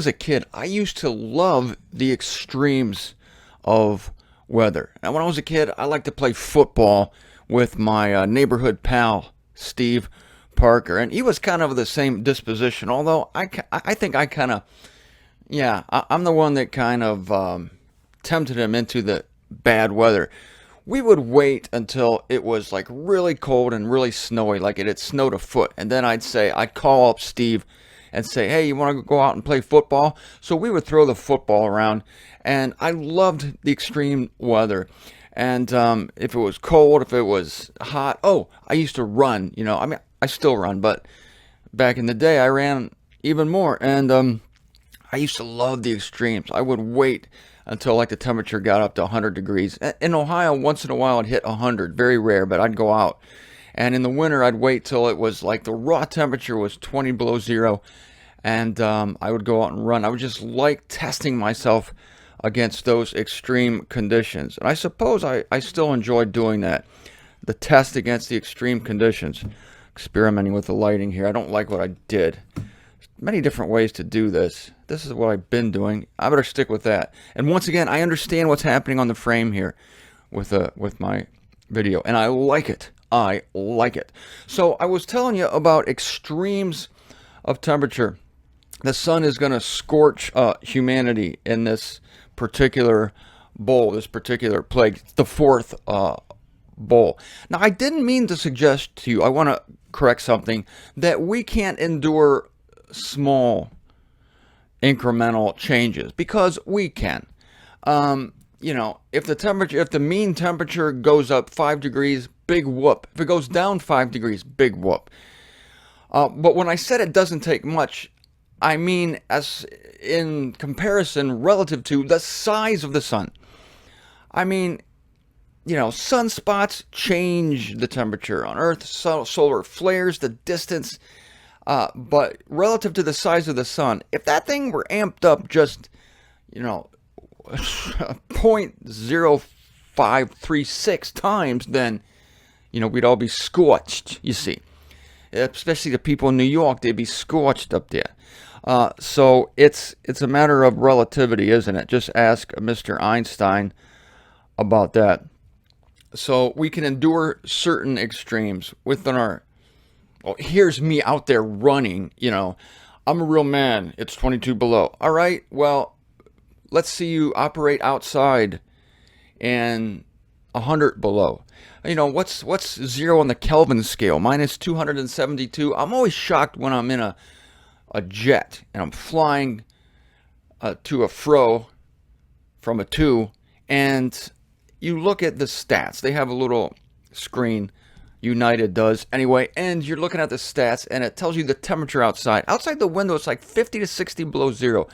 was a kid, I used to love the extremes of weather. Now, when I was a kid, I liked to play football with my neighborhood pal, Steve Parker. And he was kind of the same disposition, although I think I kind of, yeah, I'm the one that kind of tempted him into the bad weather. We would wait until it was like really cold and really snowy, like it had snowed a foot. And then I'd call up Steve and say, hey, you want to go out and play football? So we would throw the football around. And I loved the extreme weather. And if it was cold, if it was hot, oh, I used to run. I mean, I still run, but back in the day, I ran even more. And I used to love the extremes. I would wait until like the temperature got up to 100 degrees. In Ohio, once in a while, it'd hit 100. Very rare, but I'd go out. And in the winter, I'd wait till it was like the raw temperature was 20 below zero. And I would go out and run. I would just like testing myself against those extreme conditions. And I suppose I still enjoy doing that. The test against the extreme conditions. Experimenting with the lighting here. I don't like what I did. Many different ways to do this. This is what I've been doing. I better stick with that. And once again, I understand what's happening on the frame here with my video. And I like it. I like it. So I was telling you about extremes of temperature. The sun is going to scorch humanity in this particular bowl, this particular plague, the fourth bowl. Now, I didn't mean to suggest to you, I want to correct something, that we can't endure small incremental changes, because we can. If the mean temperature goes up 5 degrees, big whoop. If it goes down 5 degrees, big whoop. But when I said it doesn't take much, I mean as in comparison relative to the size of the sun. I mean, sunspots change the temperature on Earth, solar flares, the distance, but relative to the size of the sun, if that thing were amped up just, 0.0536 times, then, we'd all be scorched, you see. Especially the people in New York, they'd be scorched up there. So it's a matter of relativity, isn't it? Just ask Mr. Einstein about that. So we can endure certain extremes within our... Well, here's me out there running, I'm a real man. It's 22 below. All right, well, let's see you operate outside and 100 below. What's zero on the Kelvin scale? Minus 272. I'm always shocked when I'm in a jet and I'm flying to a fro from a to, and you look at the stats. They have a little screen, United does anyway, and you're looking at the stats and it tells you the temperature outside. Outside the window, it's like 50 to 60 below zero.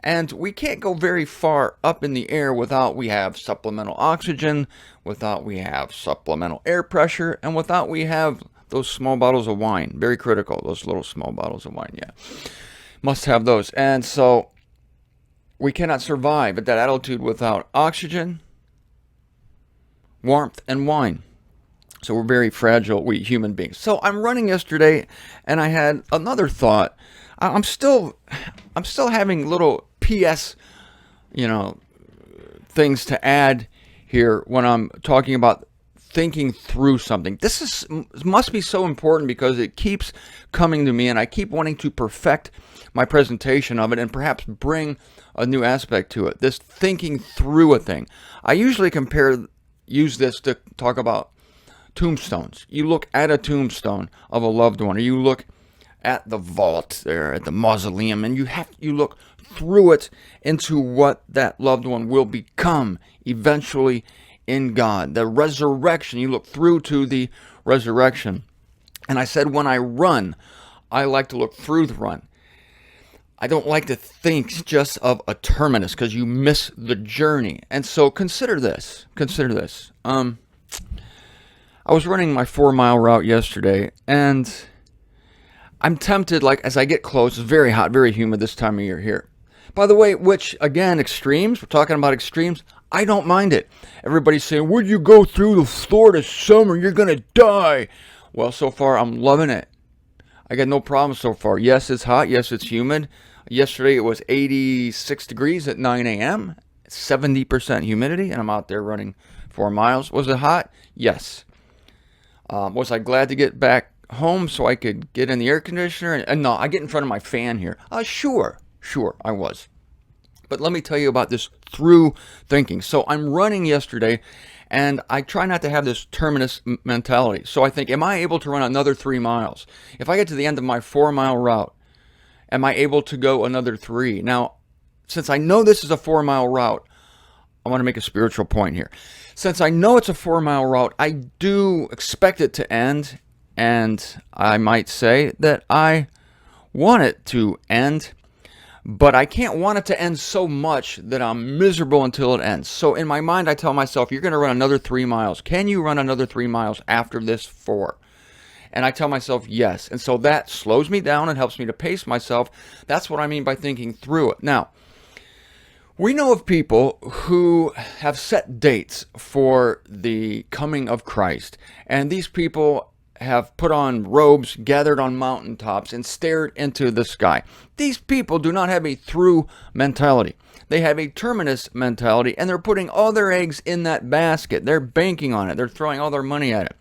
And we can't go very far up in the air without we have supplemental oxygen, without we have supplemental air pressure, and without we have those small bottles of wine. Very critical, those little small bottles of wine, yeah. Must have those. And so we cannot survive at that altitude without oxygen, warmth, and wine. So we're very fragile, we human beings. So I'm running yesterday, and I had another thought. I'm still having little PS, things to add here when I'm talking about thinking through something. This must be so important because it keeps coming to me, and I keep wanting to perfect my presentation of it and perhaps bring a new aspect to it. This thinking through a thing. I usually use this to talk about tombstones. You look at a tombstone of a loved one, or you look at the vault there at the mausoleum, and you look through it into what that loved one will become eventually in God. The resurrection, you look through to the resurrection. And I said when I run, I like to look through the run. I don't like to think just of a terminus because you miss the journey. And so consider this. I was running my 4-mile route yesterday, and I'm tempted, like, as I get close, it's very hot, very humid this time of year here. By the way, which, again, extremes, we're talking about extremes, I don't mind it. Everybody's saying, would you go through the Florida summer? You're going to die. Well, so far, I'm loving it. I got no problem so far. Yes, it's hot. Yes, it's humid. Yesterday it was 86 degrees at 9 a.m., 70% humidity, and I'm out there running 4 miles. Was it hot? Yes. Was I glad to get back home so I could get in the air conditioner? And no, I get in front of my fan here. Sure, I was. But let me tell you about this through thinking. So I'm running yesterday, and I try not to have this terminus mentality. So I think, am I able to run another 3 miles? If I get to the end of my 4-mile route, am I able to go another 3? Now, since I know this is a 4-mile route, I want to make a spiritual point here. Since I know it's a 4-mile route, I do expect it to end, and I might say that I want it to end, but I can't want it to end so much that I'm miserable until it ends. So in my mind, I tell myself, you're going to run another 3 miles. Can you run another 3 miles after this 4? And I tell myself, yes. And so that slows me down and helps me to pace myself. That's what I mean by thinking through it. Now, we know of people who have set dates for the coming of Christ. And these people have put on robes, gathered on mountaintops, and stared into the sky. These people do not have a through mentality. They have a terminus mentality, and they're putting all their eggs in that basket. They're banking on it. They're throwing all their money at it.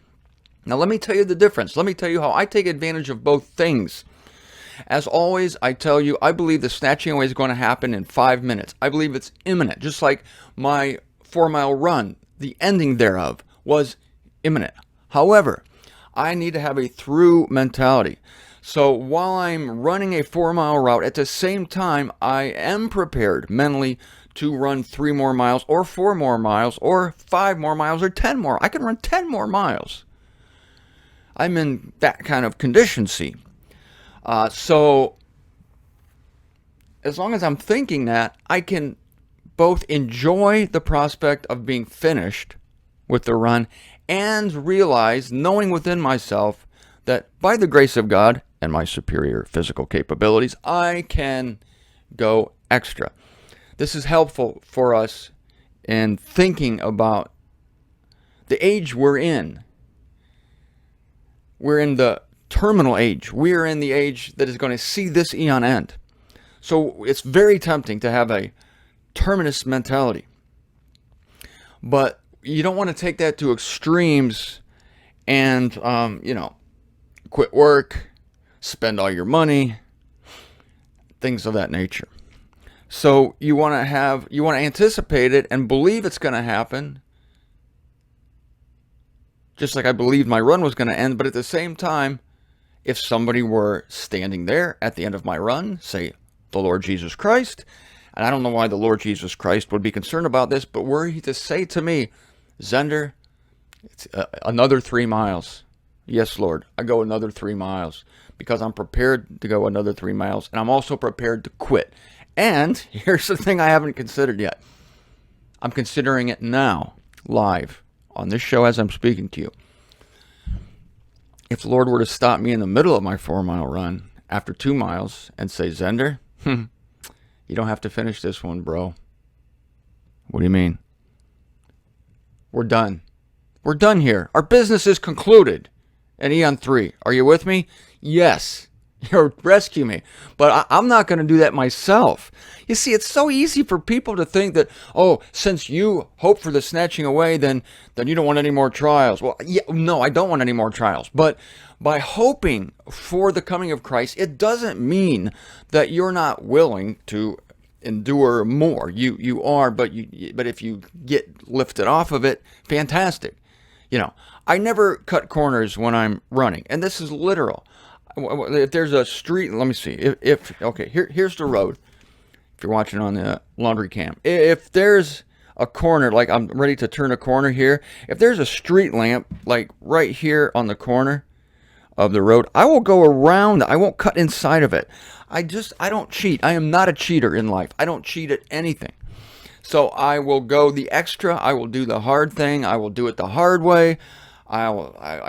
Now, let me tell you the difference. Let me tell you how I take advantage of both things. As always, I tell you, I believe the snatching away is going to happen in 5 minutes. I believe it's imminent, just like my 4-mile run. The ending thereof was imminent. However, I need to have a through mentality. So while I'm running a 4-mile route, at the same time, I am prepared mentally to run 3 more miles or 4 more miles or 5 more miles or 10 more. I can run 10 more miles. I'm in that kind of conditioncy. So as long as I'm thinking that, I can both enjoy the prospect of being finished with the run and realize, knowing within myself, that by the grace of God and my superior physical capabilities, I can go extra. This is helpful for us in thinking about the age we're in. We're in the terminal age. We're in the age that is going to see this eon end. So it's very tempting to have a terminus mentality. But you don't want to take that to extremes and, quit work, spend all your money, things of that nature. So you want to anticipate it and believe it's going to happen, just like I believed my run was going to end. But at the same time, if somebody were standing there at the end of my run, say the Lord Jesus Christ, and I don't know why the Lord Jesus Christ would be concerned about this, but were he to say to me, Zender, it's another 3 miles. Yes, Lord, I go another 3 miles because I'm prepared to go another 3 miles, and I'm also prepared to quit. And here's the thing I haven't considered yet. I'm considering it now, live, on this show as I'm speaking to you. If the Lord were to stop me in the middle of my 4-mile run after 2 miles and say, Zender, you don't have to finish this one, bro. What do you mean? We're done. We're done here. Our business is concluded. And Eon 3, are you with me? Yes. You'll rescue me. But I'm not going to do that myself. You see, it's so easy for people to think that, oh, since you hope for the snatching away, then you don't want any more trials. Well, yeah, no, I don't want any more trials. But by hoping for the coming of Christ, it doesn't mean that you're not willing to endure more. You are, but if you get lifted off of it, fantastic. I never cut corners when I'm running, and this is literal. If there's a street, let me see. Here's the road. If you're watching on the laundry cam, if there's a corner, like I'm ready to turn a corner here, if there's a street lamp, like right here on the corner of the road, I will go around. I won't cut inside of it. I don't cheat. I am not a cheater in life. I don't cheat at anything. So I will go the extra. I will do the hard thing. I will do it the hard way. I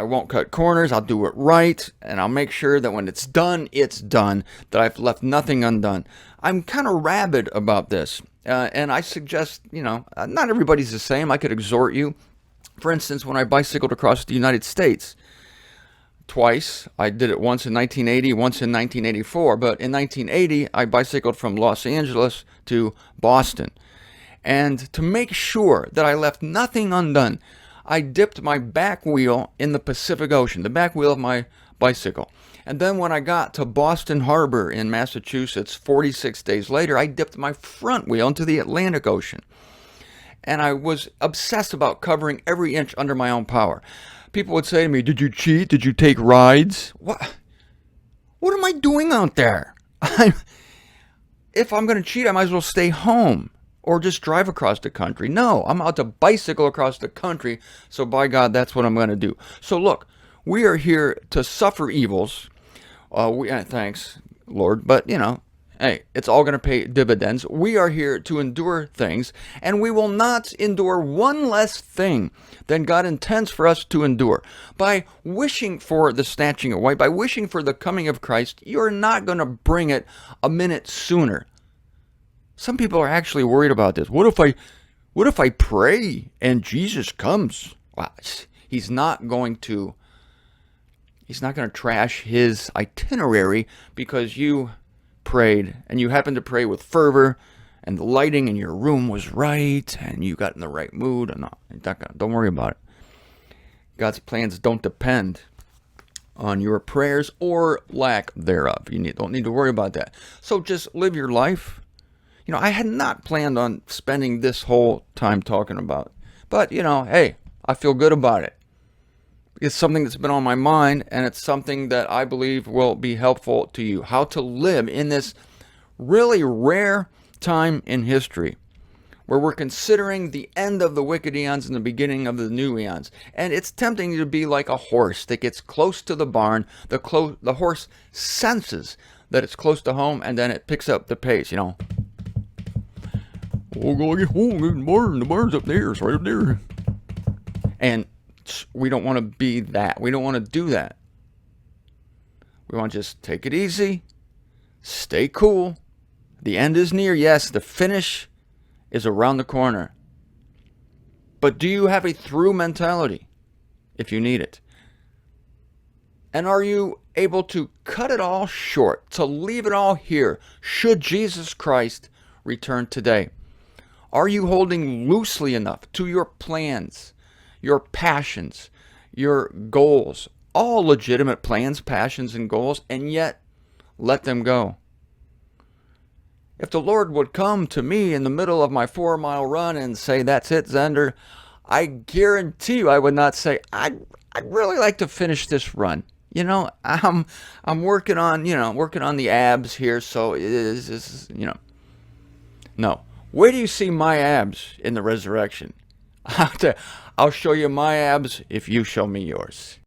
won't cut corners. I'll do it right, and I'll make sure that when it's done, that I've left nothing undone. I'm kind of rabid about this, and I suggest, not everybody's the same. I could exhort you. For instance, when I bicycled across the United States, twice. I did it once in 1980, once in 1984. But in 1980, I bicycled from Los Angeles to Boston. And to make sure that I left nothing undone, I dipped my back wheel in the Pacific Ocean, the back wheel of my bicycle. And then when I got to Boston Harbor in Massachusetts 46 days later, I dipped my front wheel into the Atlantic Ocean. And I was obsessed about covering every inch under my own power. People would say to me, "Did you cheat? Did you take rides?" What am I doing out there? If I'm going to cheat, I might as well stay home or just drive across the country. No, I'm out to bicycle across the country. So by God, that's what I'm going to do. So look, we are here to suffer evils. Thanks, Lord. But, hey, it's all going to pay dividends. We are here to endure things, and we will not endure one less thing than God intends for us to endure. By wishing for the snatching away, by wishing for the coming of Christ, you're not going to bring it a minute sooner. Some people are actually worried about this. What if I pray and Jesus comes? Well, he's not going to trash his itinerary because you prayed and you happened to pray with fervor and the lighting in your room was right and you got in the right mood. Don't worry about it. God's plans don't depend on your prayers or lack thereof. Don't need to worry about that. So just live your life. I had not planned on spending this whole time talking about it. But, hey, I feel good about it. It's something that's been on my mind, and it's something that I believe will be helpful to you. How to live in this really rare time in history where we're considering the end of the wicked eons and the beginning of the new eons. And it's tempting to be like a horse that gets close to the barn. The horse senses that it's close to home, and then it picks up the pace, Oh, go get home. The barn's up there. It's right up there. And we don't want to be that. We don't want to do that. We want to just take it easy. Stay cool. The end is near. Yes, the finish is around the corner. But do you have a through mentality if you need it? And are you able to cut it all short, to leave it all here, should Jesus Christ return today? Are you holding loosely enough to your plans, your passions, your goals, all legitimate plans, passions, and goals, and yet let them go? If the Lord would come to me in the middle of my 4-mile run and say, "That's it, Zender," I guarantee you I would not say, I'd really like to finish this run. I'm working on the abs here, so it is, No. Where do you see my abs in the resurrection? I'll show you my abs if you show me yours.